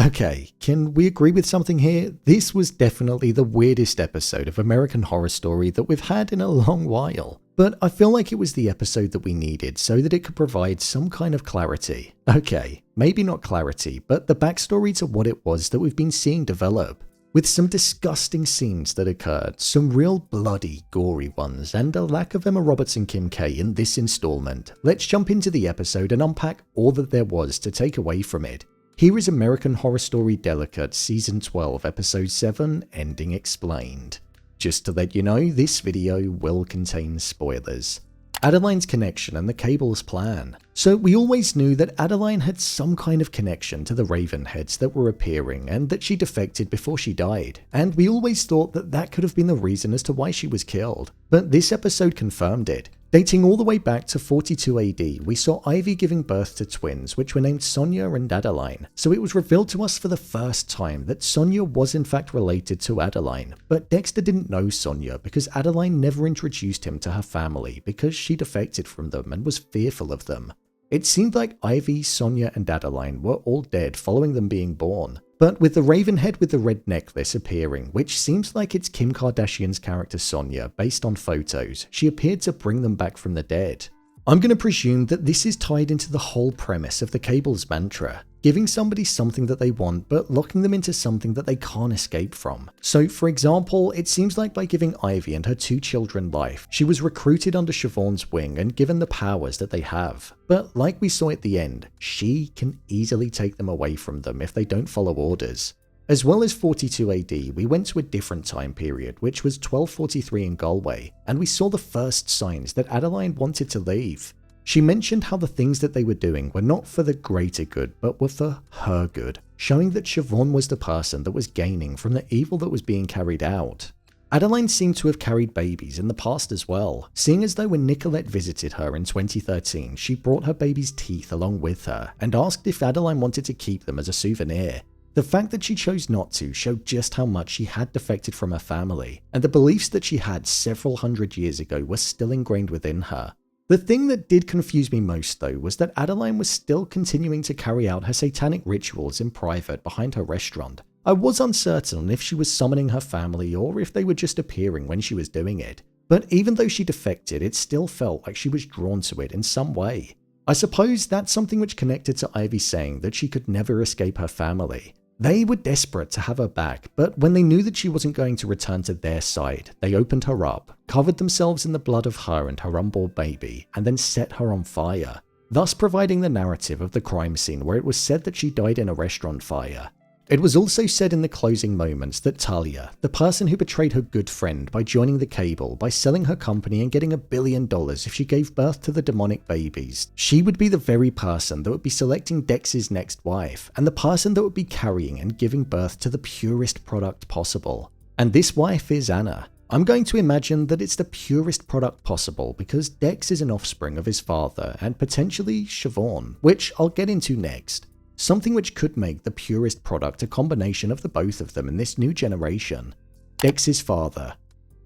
Okay, can we agree with something here? This was definitely the weirdest episode of American Horror Story that we've had in a long while. But I feel like it was the episode that we needed so that it could provide some kind of clarity. Okay, maybe not clarity, but the backstory to what it was that we've been seeing develop. With some disgusting scenes that occurred, some real bloody, gory ones, and a lack of Emma Roberts and Kim K in this installment, let's jump into the episode and unpack all that there was to take away from it. Here is American Horror Story Delicate Season 12, Episode 7, Ending Explained. Just to let you know, this video will contain spoilers. Adeline's connection and the Cable's plan. So we always knew that Adeline had some kind of connection to the Ravenheads that were appearing and that she defected before she died, and we always thought that that could have been the reason as to why she was killed. But this episode confirmed it. Dating all the way back to 42 AD, we saw Ivy giving birth to twins which were named Sonia and Adeline, so it was revealed to us for the first time that Sonia was in fact related to Adeline, but Dexter didn't know Sonia because Adeline never introduced him to her family because she defected from them and was fearful of them. It seemed like Ivy, Sonia and Adeline were all dead following them being born. But with the Ravenhead with the red necklace appearing, which seems like it's Kim Kardashian's character Sonia based on photos, she appeared to bring them back from the dead. I'm going to presume that this is tied into the whole premise of the Cable's mantra, giving somebody something that they want but locking them into something that they can't escape from. So for example, it seems like by giving Ivy and her 2 children life, she was recruited under Siobhan's wing and given the powers that they have. But like we saw at the end, she can easily take them away from them if they don't follow orders. As well as 42 AD, we went to a different time period, which was 1243 in Galway, and we saw the first signs that Adeline wanted to leave. She mentioned how the things that they were doing were not for the greater good, but were for her good, showing that Siobhan was the person that was gaining from the evil that was being carried out. Adeline seemed to have carried babies in the past as well, seeing as though when Nicolette visited her in 2013, she brought her baby's teeth along with her and asked if Adeline wanted to keep them as a souvenir. The fact that she chose not to showed just how much she had defected from her family, and the beliefs that she had several hundred years ago were still ingrained within her. The thing that did confuse me most though was that Adeline was still continuing to carry out her satanic rituals in private behind her restaurant. I was uncertain on if she was summoning her family or if they were just appearing when she was doing it, but even though she defected, it still felt like she was drawn to it in some way. I suppose that's something which connected to Ivy saying that she could never escape her family. They were desperate to have her back, but when they knew that she wasn't going to return to their side, they opened her up, covered themselves in the blood of her and her unborn baby, and then set her on fire, thus providing the narrative of the crime scene where it was said that she died in a restaurant fire. It was also said in the closing moments that Talia, the person who betrayed her good friend by joining the Cable by selling her company and getting $1 billion if she gave birth to the demonic babies, she would be the very person that would be selecting Dex's next wife, and the person that would be carrying and giving birth to the purest product possible. And this wife is Anna. I'm going to imagine that it's the purest product possible because Dex is an offspring of his father and potentially Siobhan, which I'll get into next. Something which could make the purest product a combination of the both of them in this new generation. Dex's father.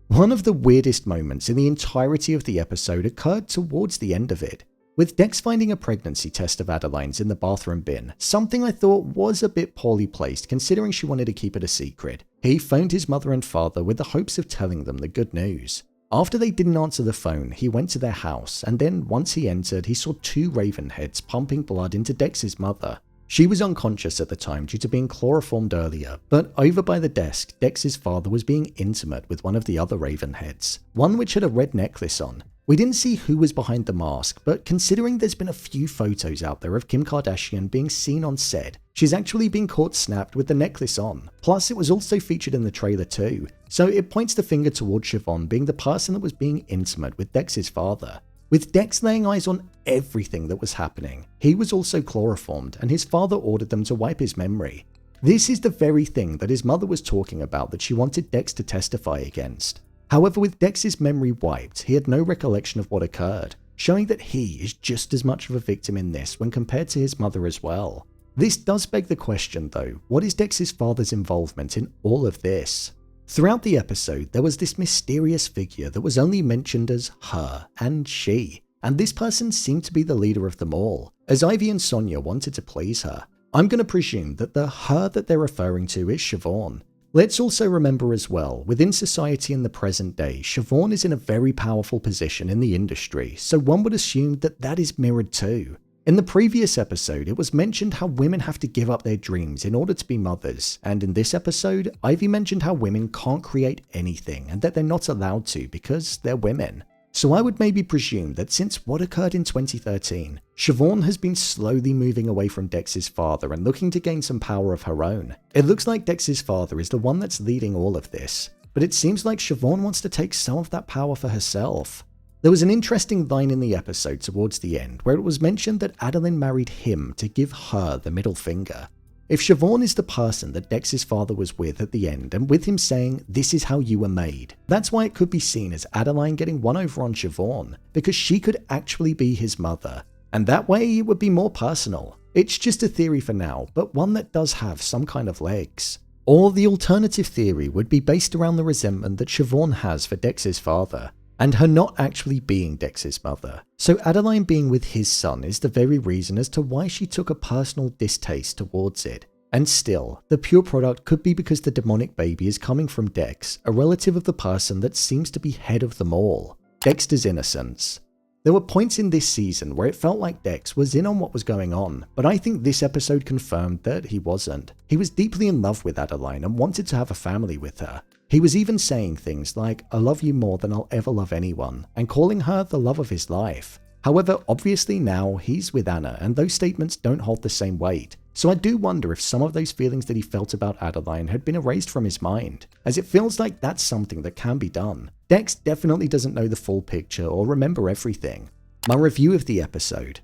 One of the weirdest moments in the entirety of the episode occurred towards the end of it, with Dex finding a pregnancy test of Adeline's in the bathroom bin, something I thought was a bit poorly placed considering she wanted to keep it a secret. He phoned his mother and father with the hopes of telling them the good news. After they didn't answer the phone, he went to their house, and then once he entered, he saw 2 Ravenheads pumping blood into Dex's mother. She was unconscious at the time due to being chloroformed earlier, but over by the desk, Dex's father was being intimate with one of the other Ravenheads, one which had a red necklace on. We didn't see who was behind the mask, but considering there's been a few photos out there of Kim Kardashian being seen on set, she's actually been caught snapped with the necklace on. Plus, it was also featured in the trailer too, so it points the finger towards Siobhan being the person that was being intimate with Dex's father. With Dex laying eyes on everything that was happening, he was also chloroformed and his father ordered them to wipe his memory. This is the very thing that his mother was talking about that she wanted Dex to testify against. However, with Dex's memory wiped, he had no recollection of what occurred, showing that he is just as much of a victim in this when compared to his mother as well. This does beg the question though, what is Dex's father's involvement in all of this? Throughout the episode, there was this mysterious figure that was only mentioned as her and she, and this person seemed to be the leader of them all, as Ivy and Sonia wanted to please her. I'm going to presume that the her that they're referring to is Siobhan. Let's also remember as well, within society in the present day, Siobhan is in a very powerful position in the industry, so one would assume that that is mirrored too. In the previous episode, it was mentioned how women have to give up their dreams in order to be mothers, and in this episode, Ivy mentioned how women can't create anything and that they're not allowed to because they're women. So I would maybe presume that since what occurred in 2013, Siobhan has been slowly moving away from Dex's father and looking to gain some power of her own. It looks like Dex's father is the one that's leading all of this, but it seems like Siobhan wants to take some of that power for herself. There was an interesting line in the episode towards the end where it was mentioned that Adeline married him to give her the middle finger. If Siobhan is the person that Dex's father was with at the end, and with him saying, "This is how you were made," that's why it could be seen as Adeline getting one over on Siobhan, because she could actually be his mother. And that way it would be more personal. It's just a theory for now, but one that does have some kind of legs. Or the alternative theory would be based around the resentment that Siobhan has for Dex's father, and her not actually being Dex's mother. So Adeline being with his son is the very reason as to why she took a personal distaste towards it. And still, the pure product could be because the demonic baby is coming from Dex, a relative of the person that seems to be head of them all, Dexter's innocence. There were points in this season where it felt like Dex was in on what was going on, but I think this episode confirmed that he wasn't. He was deeply in love with Adeline and wanted to have a family with her. He was even saying things like, "I love you more than I'll ever love anyone," and calling her the love of his life. However, obviously now he's with Anna, and those statements don't hold the same weight. So I do wonder if some of those feelings that he felt about Adeline had been erased from his mind, as it feels like that's something that can be done. Dex definitely doesn't know the full picture or remember everything. My review of the episode.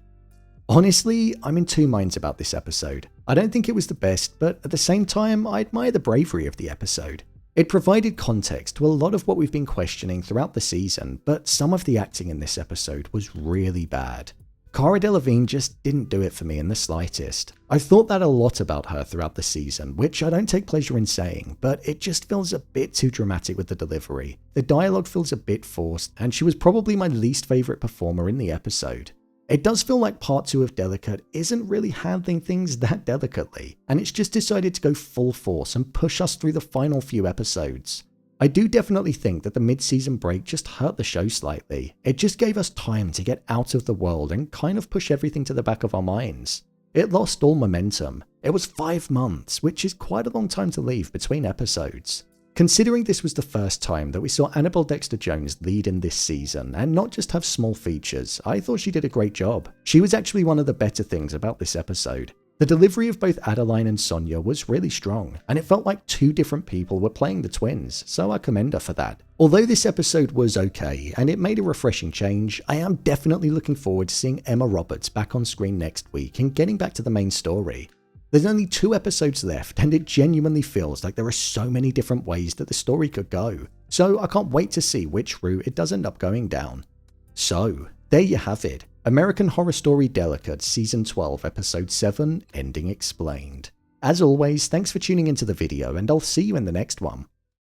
Honestly, I'm in two minds about this episode. I don't think it was the best, but at the same time, I admire the bravery of the episode. It provided context to a lot of what we've been questioning throughout the season, but some of the acting in this episode was really bad. Cara Delevingne just didn't do it for me in the slightest. I've thought that a lot about her throughout the season, which I don't take pleasure in saying, but it just feels a bit too dramatic with the delivery. The dialogue feels a bit forced, and she was probably my least favourite performer in the episode. It does feel like part 2 of Delicate isn't really handling things that delicately, and it's just decided to go full force and push us through the final few episodes. I do definitely think that the mid-season break just hurt the show slightly. It just gave us time to get out of the world and kind of push everything to the back of our minds. It lost all momentum. It was 5 months, which is quite a long time to leave between episodes. Considering this was the first time that we saw Annabelle Dexter-Jones lead in this season, and not just have small features, I thought she did a great job. She was actually one of the better things about this episode. The delivery of both Adeline and Sonia was really strong, and it felt like 2 different people were playing the twins, so I commend her for that. Although this episode was okay, and it made a refreshing change, I am definitely looking forward to seeing Emma Roberts back on screen next week and getting back to the main story. There's only 2 episodes left, and it genuinely feels like there are so many different ways that the story could go, so I can't wait to see which route it does end up going down. So, there you have it. American Horror Story Delicate Season 12 Episode 7 Ending Explained. As always, thanks for tuning into the video, and I'll see you in the next one.